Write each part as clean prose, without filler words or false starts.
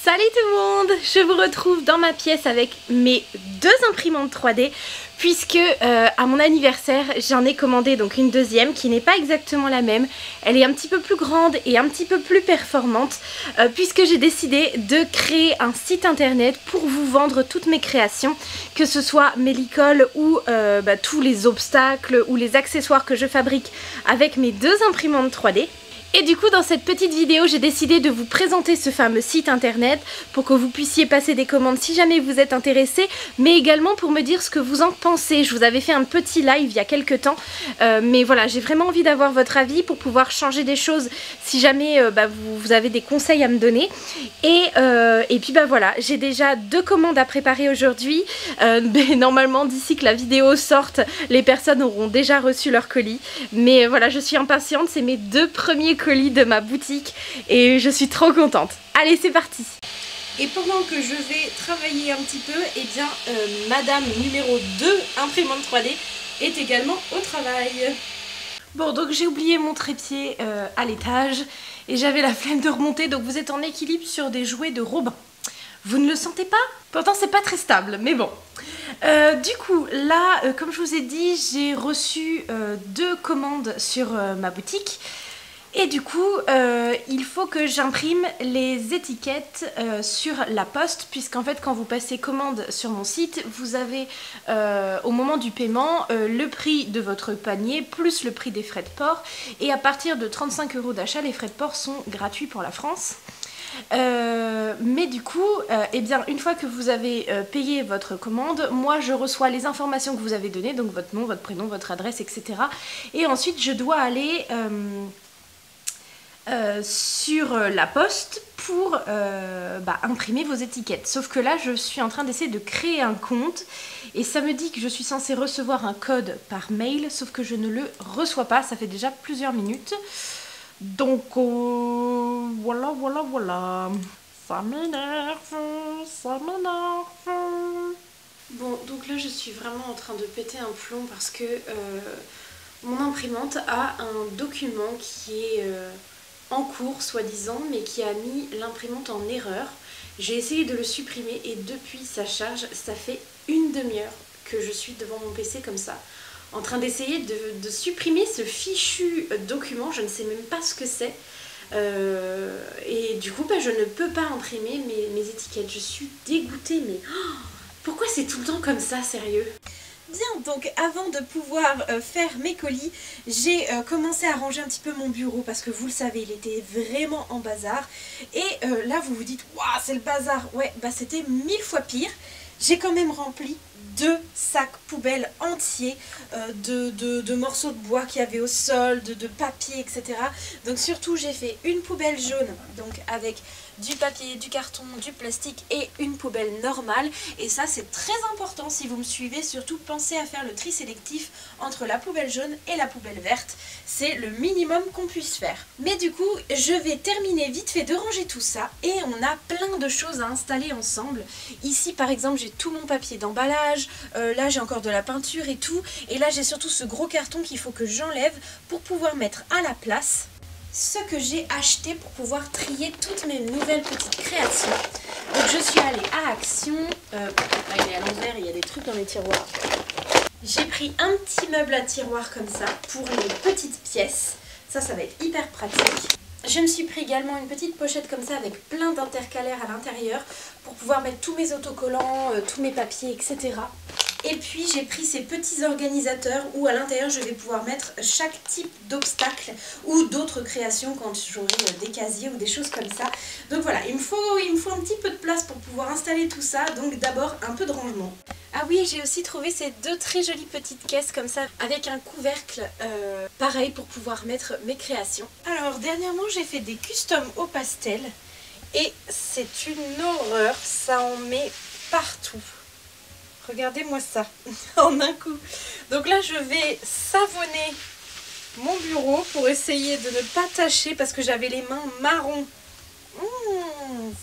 Salut tout le monde, je vous retrouve dans ma pièce avec mes deux imprimantes 3D puisque à mon anniversaire j'en ai commandé donc une deuxième qui n'est pas exactement la même. Elle est un petit peu plus grande et un petit peu plus performante puisque j'ai décidé de créer un site internet pour vous vendre toutes mes créations, que ce soit mes licoles ou tous les obstacles ou les accessoires que je fabrique avec mes deux imprimantes 3D. Et du coup dans cette petite vidéo j'ai décidé de vous présenter ce fameux site internet pour que vous puissiez passer des commandes si jamais vous êtes intéressé, mais également pour me dire ce que vous en pensez. Je vous avais fait un petit live il y a quelques temps, mais voilà, j'ai vraiment envie d'avoir votre avis pour pouvoir changer des choses si jamais vous avez des conseils à me donner. Et puis voilà, j'ai déjà deux commandes à préparer aujourd'hui, mais normalement d'ici que la vidéo sorte, les personnes auront déjà reçu leur colis. Mais voilà, je suis impatiente, c'est mes deux premiers colis de ma boutique et je suis trop contente. Allez, c'est parti! Et pendant que je vais travailler un petit peu, eh bien madame numéro 2 imprimante 3D est également au travail. Bon, donc j'ai oublié mon trépied à l'étage et j'avais la flemme de remonter, donc vous êtes en équilibre sur des jouets de Robin. Vous ne le sentez pas? Pourtant c'est pas très stable, mais bon. Du coup là, comme je vous ai dit, j'ai reçu deux commandes sur ma boutique. Et du coup, il faut que j'imprime les étiquettes sur la poste, puisqu'en fait quand vous passez commande sur mon site, vous avez au moment du paiement le prix de votre panier plus le prix des frais de port, et à partir de 35 € d'achat, les frais de port sont gratuits pour la France. Mais du coup, eh bien, une fois que vous avez payé votre commande, moi je reçois les informations que vous avez données, donc votre nom, votre prénom, votre adresse, etc. Et ensuite je dois aller sur la poste pour imprimer vos étiquettes. Sauf que là je suis en train d'essayer de créer un compte et ça me dit que je suis censée recevoir un code par mail, sauf que je ne le reçois pas, ça fait déjà plusieurs minutes. Donc voilà. Ça m'énerve. Bon, donc là je suis vraiment en train de péter un plomb parce que mon imprimante a un document qui est en cours soi-disant, mais qui a mis l'imprimante en erreur. J'ai essayé de le supprimer et depuis sa charge, ça fait une demi-heure que je suis devant mon PC comme ça, en train d'essayer de supprimer ce fichu document. Je ne sais même pas ce que c'est. Et du coup, je ne peux pas imprimer mes étiquettes. Je suis dégoûtée, mais pourquoi c'est tout le temps comme ça, sérieux ? Bien, donc avant de pouvoir faire mes colis, j'ai commencé à ranger un petit peu mon bureau parce que vous le savez, il était vraiment en bazar. Et là vous vous dites, waouh, c'est le bazar. Ouais, c'était 1000 fois pire. J'ai quand même rempli 2 sacs poubelles entiers de morceaux de bois qu'il y avait au sol, de papier, etc. Donc surtout j'ai fait une poubelle jaune, donc avec du papier, du carton, du plastique et une poubelle normale. Et ça c'est très important, si vous me suivez, surtout pensez à faire le tri sélectif entre la poubelle jaune et la poubelle verte. C'est le minimum qu'on puisse faire. Mais du coup je vais terminer vite fait de ranger tout ça et on a plein de choses à installer ensemble. Ici par exemple j'ai tout mon papier d'emballage, là j'ai encore de la peinture et tout, et là j'ai surtout ce gros carton qu'il faut que j'enlève pour pouvoir mettre à la place ce que j'ai acheté pour pouvoir trier toutes mes nouvelles petites créations. Donc je suis allée à Action, là il est à l'envers, il y a des trucs dans les tiroirs. J'ai pris un petit meuble à tiroir comme ça pour les petites pièces, ça va être hyper pratique. Je me suis pris également une petite pochette comme ça avec plein d'intercalaires à l'intérieur pour pouvoir mettre tous mes autocollants, tous mes papiers, etc. Et puis j'ai pris ces petits organisateurs où à l'intérieur je vais pouvoir mettre chaque type d'obstacle ou d'autres créations quand j'aurai des casiers ou des choses comme ça. Donc voilà, il me faut un petit peu de place pour pouvoir installer tout ça, donc d'abord un peu de rangement. Ah oui, j'ai aussi trouvé ces deux très jolies petites caisses comme ça avec un couvercle pareil pour pouvoir mettre mes créations. Alors dernièrement j'ai fait des customs au pastel et c'est une horreur, ça en met partout. Regardez-moi ça, en un coup. Donc là, je vais savonner mon bureau pour essayer de ne pas tacher parce que j'avais les mains marron.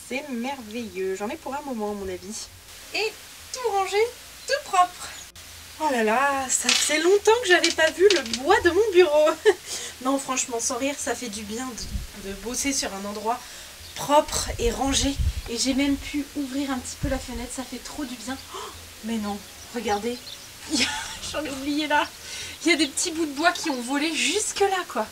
C'est merveilleux. J'en ai pour un moment, à mon avis. Et tout rangé, tout propre. Oh là là, ça fait longtemps que j'avais pas vu le bois de mon bureau. Non, franchement, sans rire, ça fait du bien de bosser sur un endroit propre et rangé. Et j'ai même pu ouvrir un petit peu la fenêtre, ça fait trop du bien. Oh, mais non, regardez, j'en ai oublié là. Il y a des petits bouts de bois qui ont volé jusque là quoi.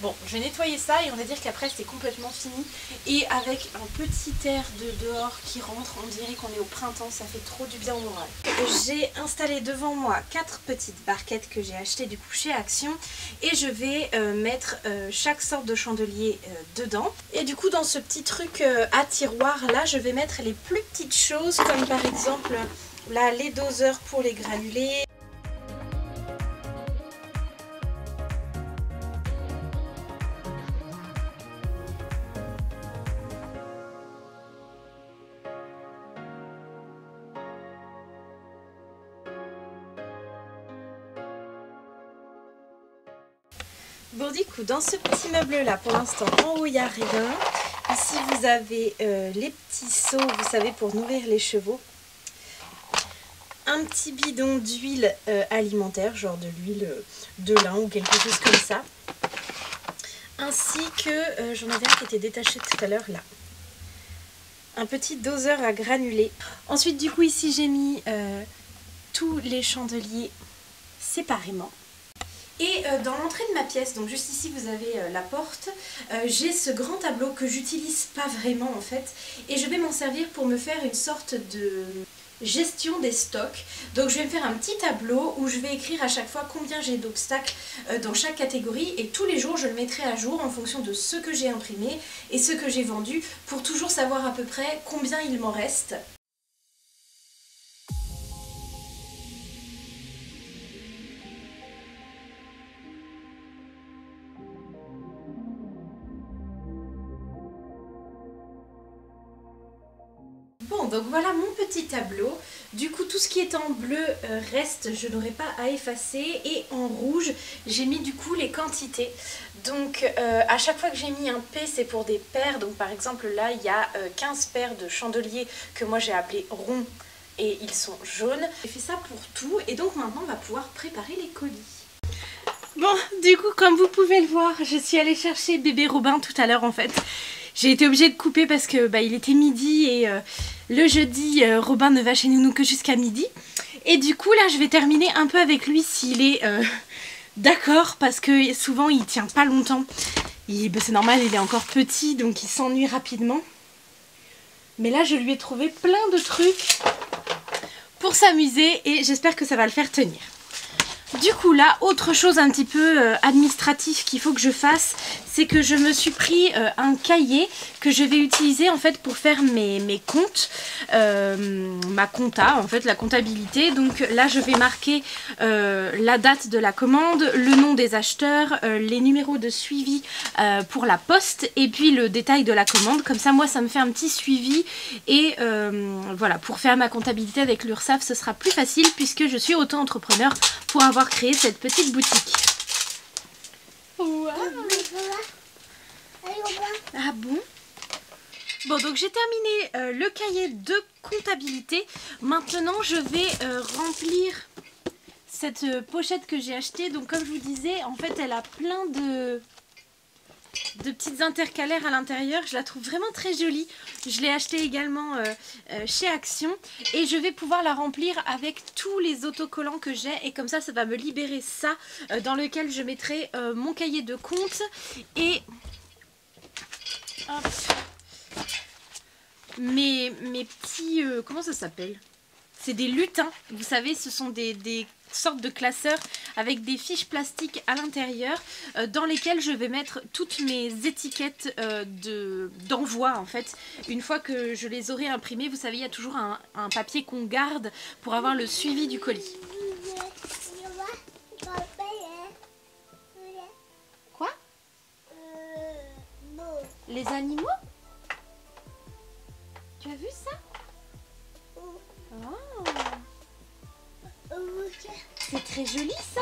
Bon, je vais nettoyer ça et on va dire qu'après c'est complètement fini. Et avec un petit air de dehors qui rentre, on dirait qu'on est au printemps, ça fait trop du bien au moral. J'ai installé devant moi 4 petites barquettes que j'ai achetées du coup chez Action. Et je vais mettre chaque sorte de chandelier dedans. Et du coup dans ce petit truc à tiroir là, je vais mettre les plus petites choses comme par exemple là les doseurs pour les granulés. Bon du coup dans ce petit meuble là pour l'instant en haut il n'y a rien. Ici vous avez les petits seaux vous savez pour nourrir les chevaux. Un petit bidon d'huile alimentaire genre de l'huile de lin ou quelque chose comme ça. Ainsi que j'en avais un qui était détaché tout à l'heure là. Un petit doseur à granulés. Ensuite du coup ici j'ai mis tous les chandeliers séparément. Et dans l'entrée de ma pièce, donc juste ici vous avez la porte, j'ai ce grand tableau que j'utilise pas vraiment en fait. Et je vais m'en servir pour me faire une sorte de gestion des stocks. Donc je vais me faire un petit tableau où je vais écrire à chaque fois combien j'ai d'obstacles dans chaque catégorie. Et tous les jours je le mettrai à jour en fonction de ce que j'ai imprimé et ce que j'ai vendu pour toujours savoir à peu près combien il m'en reste. Bon, donc voilà mon petit tableau. Du coup, tout ce qui est en bleu reste, je n'aurai pas à effacer. Et en rouge, j'ai mis du coup les quantités. Donc, à chaque fois que j'ai mis un P, c'est pour des paires. Donc, par exemple, là, il y a 15 paires de chandeliers que moi j'ai appelés ronds et ils sont jaunes. J'ai fait ça pour tout. Et donc, maintenant, on va pouvoir préparer les colis. Bon, du coup, comme vous pouvez le voir, je suis allée chercher bébé Robin tout à l'heure en fait. J'ai été obligée de couper parce que il était midi et le jeudi, Robin ne va chez nous que jusqu'à midi. Et du coup, là, je vais terminer un peu avec lui s'il est d'accord parce que souvent, il tient pas longtemps. C'est normal, il est encore petit, donc il s'ennuie rapidement. Mais là, je lui ai trouvé plein de trucs pour s'amuser et j'espère que ça va le faire tenir. Du coup là, autre chose un petit peu administratif qu'il faut que je fasse, c'est que je me suis pris un cahier que je vais utiliser en fait pour faire mes comptes, ma compta en fait, la comptabilité. Donc là je vais marquer la date de la commande, le nom des acheteurs, les numéros de suivi pour la poste et puis le détail de la commande. Comme ça moi ça me fait un petit suivi et voilà, pour faire ma comptabilité avec l'URSSAF ce sera plus facile puisque je suis auto-entrepreneur pour avoir créé cette petite boutique. Wow. Ah bon? Bon, donc j'ai terminé le cahier de comptabilité. Maintenant je vais remplir cette pochette que j'ai achetée. Donc comme je vous disais, en fait elle a plein de petites intercalaires à l'intérieur. Je la trouve vraiment très jolie. Je l'ai achetée également chez Action et je vais pouvoir la remplir avec tous les autocollants que j'ai et comme ça, ça va me libérer ça dans lequel je mettrai mon cahier de compte et hop, mes petits... comment ça s'appelle? C'est des lutins. Vous savez, ce sont des sortes de classeurs avec des fiches plastiques à l'intérieur dans lesquelles je vais mettre toutes mes étiquettes d'envoi en fait. Une fois que je les aurai imprimées, vous savez, il y a toujours un papier qu'on garde pour avoir le suivi du colis. Quoi? Les animaux? Tu as vu ça? Oh. C'est très joli ça.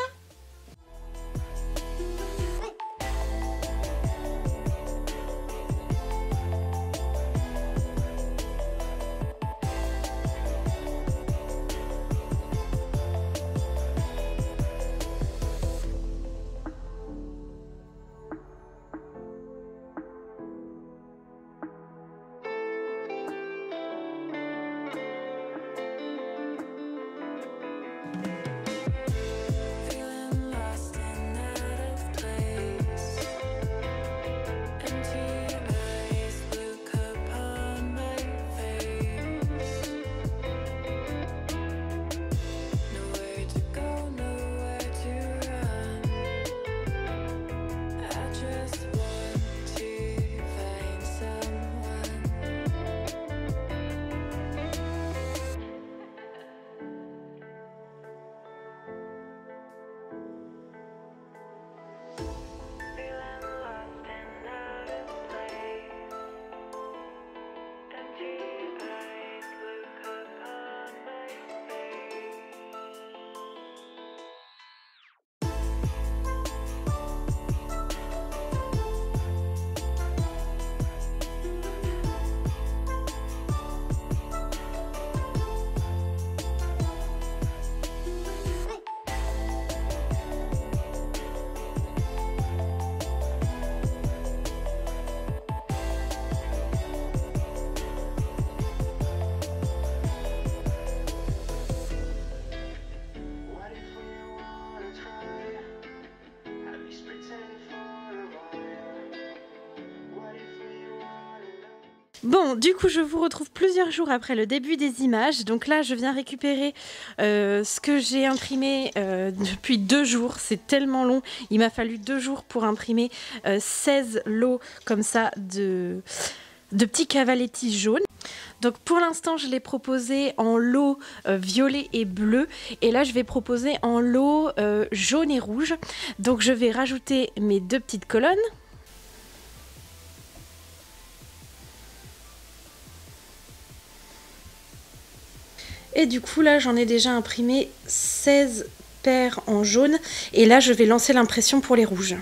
Bon, du coup, je vous retrouve plusieurs jours après le début des images. Donc là, je viens récupérer ce que j'ai imprimé depuis 2 jours. C'est tellement long. Il m'a fallu 2 jours pour imprimer 16 lots comme ça de petits cavaletti jaunes. Donc pour l'instant, je l'ai proposé en lot violet et bleu. Et là, je vais proposer en lot jaune et rouge. Donc je vais rajouter mes 2 petites colonnes. Et du coup là j'en ai déjà imprimé 16 paires en jaune et là je vais lancer l'impression pour les rouges.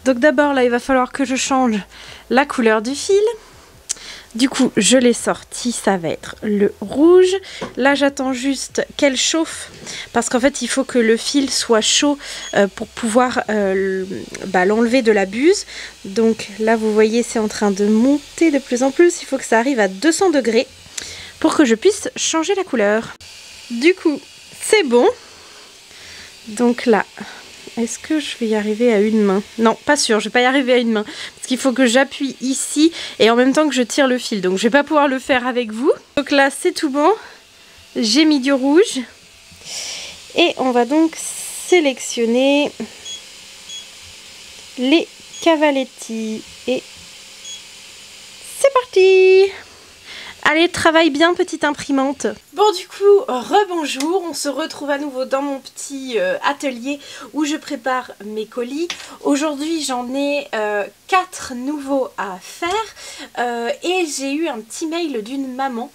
Donc d'abord là il va falloir que je change la couleur du fil. Du coup je l'ai sorti, ça va être le rouge. Là j'attends juste qu'elle chauffe parce qu'en fait il faut que le fil soit chaud pour pouvoir l'enlever de la buse. Donc là vous voyez c'est en train de monter de plus en plus, il faut que ça arrive à 200 degrés. Pour que je puisse changer la couleur. Du coup, c'est bon. Donc là, est-ce que je vais y arriver à une main? Non, pas sûr, je vais pas y arriver à une main. Parce qu'il faut que j'appuie ici et en même temps que je tire le fil. Donc je vais pas pouvoir le faire avec vous. Donc là, c'est tout bon. J'ai mis du rouge. Et on va donc sélectionner les cavaletti. Et c'est parti! Allez, travaille bien, petite imprimante. Bon, du coup, rebonjour. On se retrouve à nouveau dans mon petit atelier où je prépare mes colis. Aujourd'hui, j'en ai 4 nouveaux à faire. Et j'ai eu un petit mail d'une maman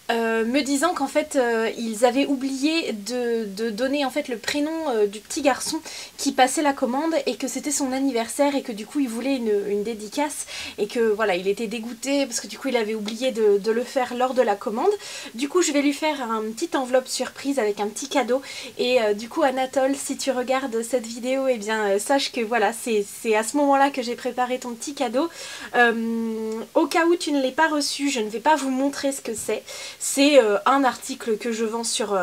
me disant qu'en fait ils avaient oublié de donner en fait le prénom du petit garçon qui passait la commande et que c'était son anniversaire et que du coup il voulait une dédicace et que voilà il était dégoûté parce que du coup il avait oublié de le faire lors de la commande. Du coup je vais lui faire une petite enveloppe surprise avec un petit cadeau et du coup Anatole, si tu regardes cette vidéo, eh bien sache que voilà c'est à ce moment là que j'ai préparé ton petit cadeau. Au cas où tu ne l'aies pas reçu, je ne vais pas vous montrer ce que c'est. C'est un article que je vends sur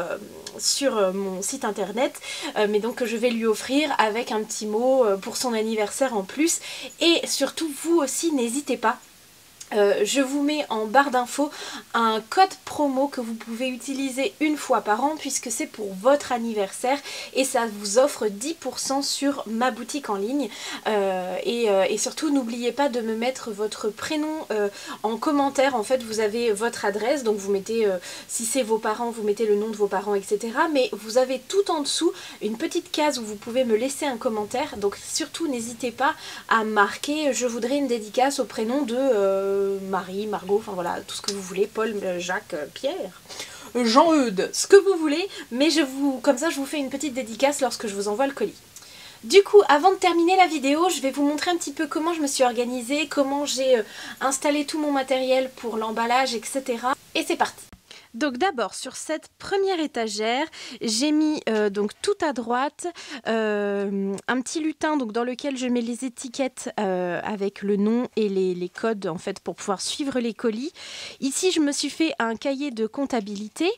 mon site internet, mais donc que je vais lui offrir avec un petit mot pour son anniversaire en plus. Et surtout, vous aussi, n'hésitez pas. Je vous mets en barre d'infos un code promo que vous pouvez utiliser une fois par an puisque c'est pour votre anniversaire et ça vous offre 10% sur ma boutique en ligne et surtout n'oubliez pas de me mettre votre prénom en commentaire. En fait vous avez votre adresse, donc vous mettez si c'est vos parents vous mettez le nom de vos parents, etc. Mais vous avez tout en dessous une petite case où vous pouvez me laisser un commentaire, donc surtout n'hésitez pas à marquer je voudrais une dédicace au prénom de Marie, Margot, enfin voilà, tout ce que vous voulez, Paul, Jacques, Pierre, Jean-Eudes, ce que vous voulez, mais comme ça je vous fais une petite dédicace lorsque je vous envoie le colis. Du coup, avant de terminer la vidéo, je vais vous montrer un petit peu comment je me suis organisée, comment j'ai installé tout mon matériel pour l'emballage, etc. Et c'est parti! Donc d'abord sur cette première étagère, j'ai mis donc tout à droite un petit lutin donc dans lequel je mets les étiquettes avec le nom et les codes en fait pour pouvoir suivre les colis. Ici je me suis fait un cahier de comptabilité.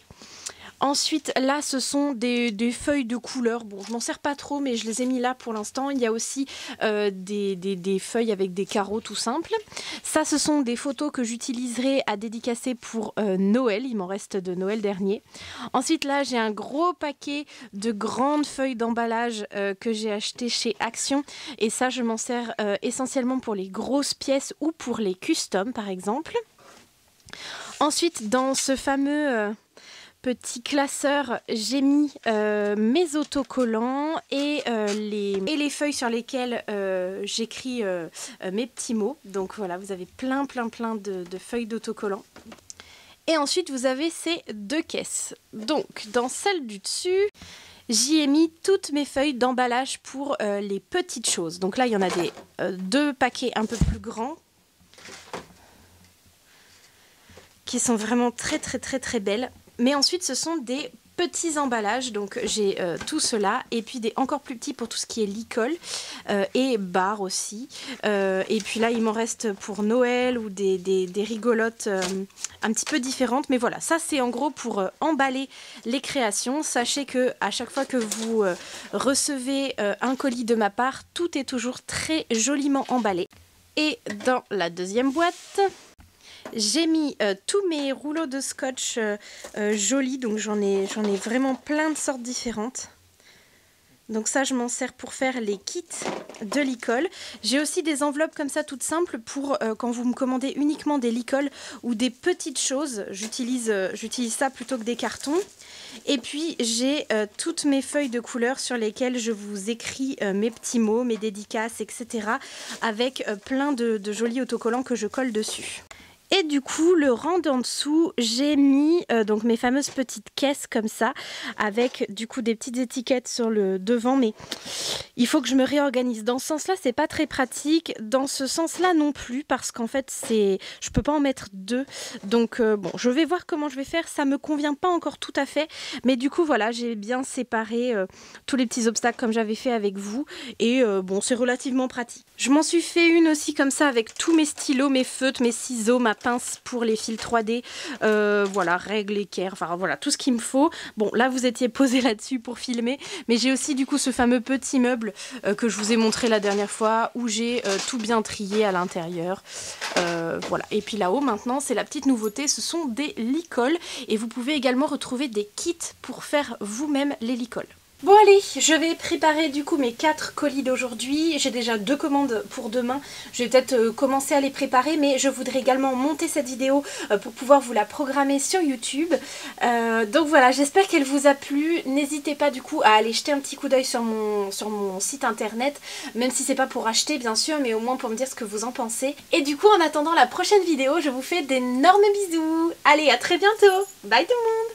Ensuite, là, ce sont des feuilles de couleur. Bon, je m'en sers pas trop, mais je les ai mis là pour l'instant. Il y a aussi des feuilles avec des carreaux tout simples. Ça, ce sont des photos que j'utiliserai à dédicacer pour Noël. Il m'en reste de Noël dernier. Ensuite, là, j'ai un gros paquet de grandes feuilles d'emballage que j'ai acheté chez Action. Et ça, je m'en sers essentiellement pour les grosses pièces ou pour les customs, par exemple. Ensuite, dans ce fameux... petit classeur, j'ai mis mes autocollants et les feuilles sur lesquelles j'écris mes petits mots. Donc voilà, vous avez plein de feuilles d'autocollants. Et ensuite, vous avez ces 2 caisses. Donc, dans celle du dessus, j'y ai mis toutes mes feuilles d'emballage pour les petites choses. Donc là, il y en a 2 paquets un peu plus grands qui sont vraiment très belles. Mais ensuite, ce sont des petits emballages, donc j'ai tout cela, et puis des encore plus petits pour tout ce qui est licol, et barres aussi. Et puis là, il m'en reste pour Noël ou des rigolotes un petit peu différentes. Mais voilà, ça c'est en gros pour emballer les créations. Sachez que à chaque fois que vous recevez un colis de ma part, tout est toujours très joliment emballé. Et dans la deuxième boîte... J'ai mis tous mes rouleaux de scotch jolis, donc j'en ai vraiment plein de sortes différentes. Donc ça, je m'en sers pour faire les kits de Licol. J'ai aussi des enveloppes comme ça toutes simples pour quand vous me commandez uniquement des Licol ou des petites choses. J'utilise ça plutôt que des cartons. Et puis j'ai toutes mes feuilles de couleurs sur lesquelles je vous écris mes petits mots, mes dédicaces, etc. avec plein de jolis autocollants que je colle dessus. Et du coup, le rang d'en dessous, j'ai mis donc mes fameuses petites caisses comme ça, avec du coup des petites étiquettes sur le devant, mais il faut que je me réorganise. Dans ce sens-là, c'est pas très pratique. Dans ce sens-là non plus, parce qu'en fait, je peux pas en mettre deux. Donc bon, je vais voir comment je vais faire. Ça me convient pas encore tout à fait, mais du coup voilà, j'ai bien séparé tous les petits obstacles comme j'avais fait avec vous. Et bon, c'est relativement pratique. Je m'en suis fait une aussi comme ça avec tous mes stylos, mes feutres, mes ciseaux, ma pince pour les fils 3D, voilà, règles, équerres, enfin voilà, tout ce qu'il me faut. Bon, là vous étiez posé là-dessus pour filmer, mais j'ai aussi du coup ce fameux petit meuble que je vous ai montré la dernière fois, où j'ai tout bien trié à l'intérieur. Voilà, et puis là-haut maintenant, c'est la petite nouveauté, ce sont des Licol, et vous pouvez également retrouver des kits pour faire vous-même les Licol. Bon allez, je vais préparer du coup mes 4 colis d'aujourd'hui. J'ai déjà 2 commandes pour demain. Je vais peut-être commencer à les préparer, mais je voudrais également monter cette vidéo pour pouvoir vous la programmer sur YouTube. Donc voilà, j'espère qu'elle vous a plu. N'hésitez pas du coup à aller jeter un petit coup d'œil sur mon site internet, même si c'est pas pour acheter bien sûr, mais au moins pour me dire ce que vous en pensez. Et du coup, en attendant la prochaine vidéo, je vous fais d'énormes bisous. Allez, à très bientôt. Bye tout le monde.